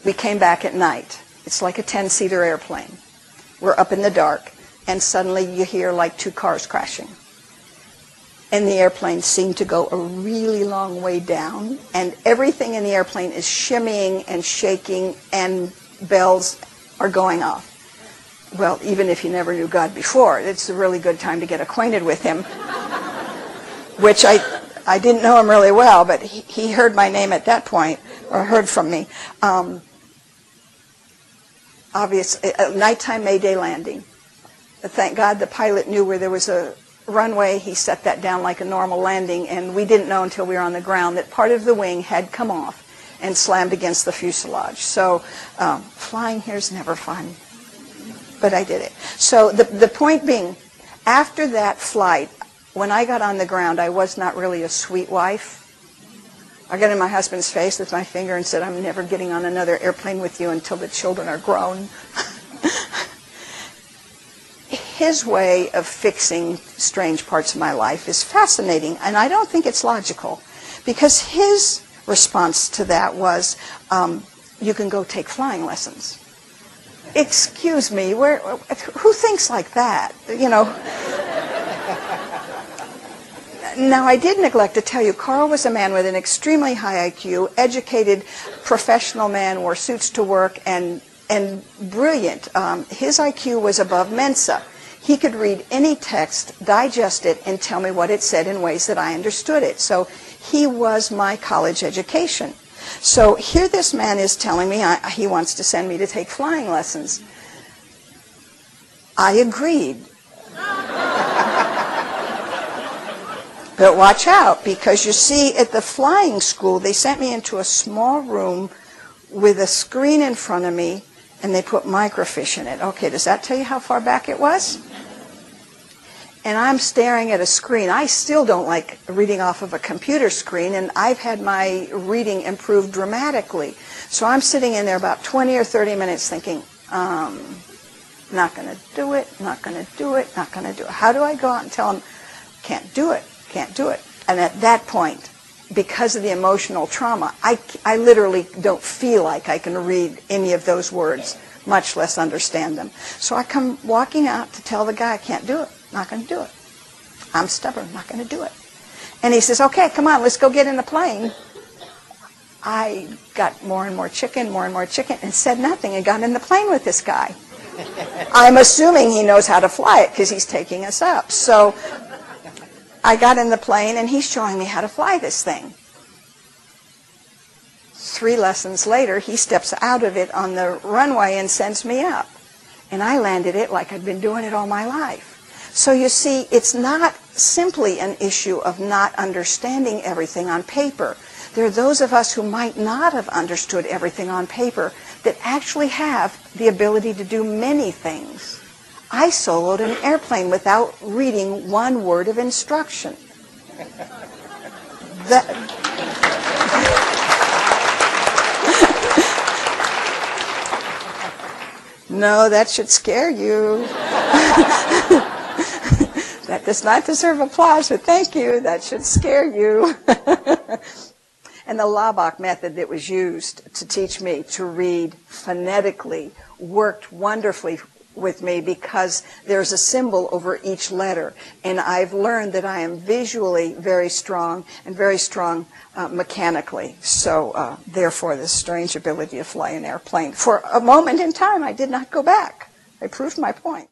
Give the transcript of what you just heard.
We came back at night. It's like a 10-seater airplane. We're up in the dark, and suddenly you hear like 2 cars crashing. And the airplane seemed to go a really long way down, and everything in the airplane is shimmying and shaking, and bells are going off. Well, even if you never knew God before, it's a really good time to get acquainted with him, which I didn't know him really well, but he heard my name at that point, or heard from me. Obviously, nighttime Mayday landing. Thank God the pilot knew where there was a runway. He set that down like a normal landing, and we didn't know until we were on the ground that part of the wing had come off and slammed against the fuselage. So flying here is never fun, but I did it. So the point being, after that flight, when I got on the ground, I was not really a sweet wife. I got in my husband's face with my finger and said, I'm never getting on another airplane with you until the children are grown. His way of fixing strange parts of my life is fascinating, and I don't think it's logical, because his response to that was, you can go take flying lessons. Excuse me, who thinks like that? You know. Now, I did neglect to tell you, Carl was a man with an extremely high IQ, educated, professional man, wore suits to work, and brilliant. His IQ was above Mensa. He could read any text, digest it, and tell me what it said in ways that I understood it. So he was my college education. So here this man is telling me he wants to send me to take flying lessons. I agreed. But watch out, because you see, at the flying school, they sent me into a small room with a screen in front of me, and they put microfiche in it. Okay, does that tell you how far back it was? And I'm staring at a screen. I still don't like reading off of a computer screen, and I've had my reading improve dramatically. So I'm sitting in there about 20 or 30 minutes thinking, not going to do it, not going to do it, not going to do it. How do I go out and tell them, can't do it? Can't do it. And at that point, because of the emotional trauma, I literally don't feel like I can read any of those words, much less understand them. So I come walking out to tell the guy, I can't do it, not going to do it. I'm stubborn, not going to do it. And he says, okay, come on, let's go get in the plane. I got more and more chicken, and said nothing, and got in the plane with this guy. I'm assuming he knows how to fly it because he's taking us up. So I got in the plane, and he's showing me how to fly this thing. 3 lessons later, he steps out of it on the runway and sends me up. And I landed it like I'd been doing it all my life. So you see, it's not simply an issue of not understanding everything on paper. There are those of us who might not have understood everything on paper that actually have the ability to do many things. I soloed an airplane without reading 1 word of instruction. No, that should scare you. That does not deserve applause, but thank you. That should scare you. And the Laubach method that was used to teach me to read phonetically worked wonderfully with me, because there's a symbol over each letter, and I've learned that I am visually very strong and very strong mechanically. So therefore, this strange ability to fly an airplane. For a moment in time, I did not go back. I proved my point.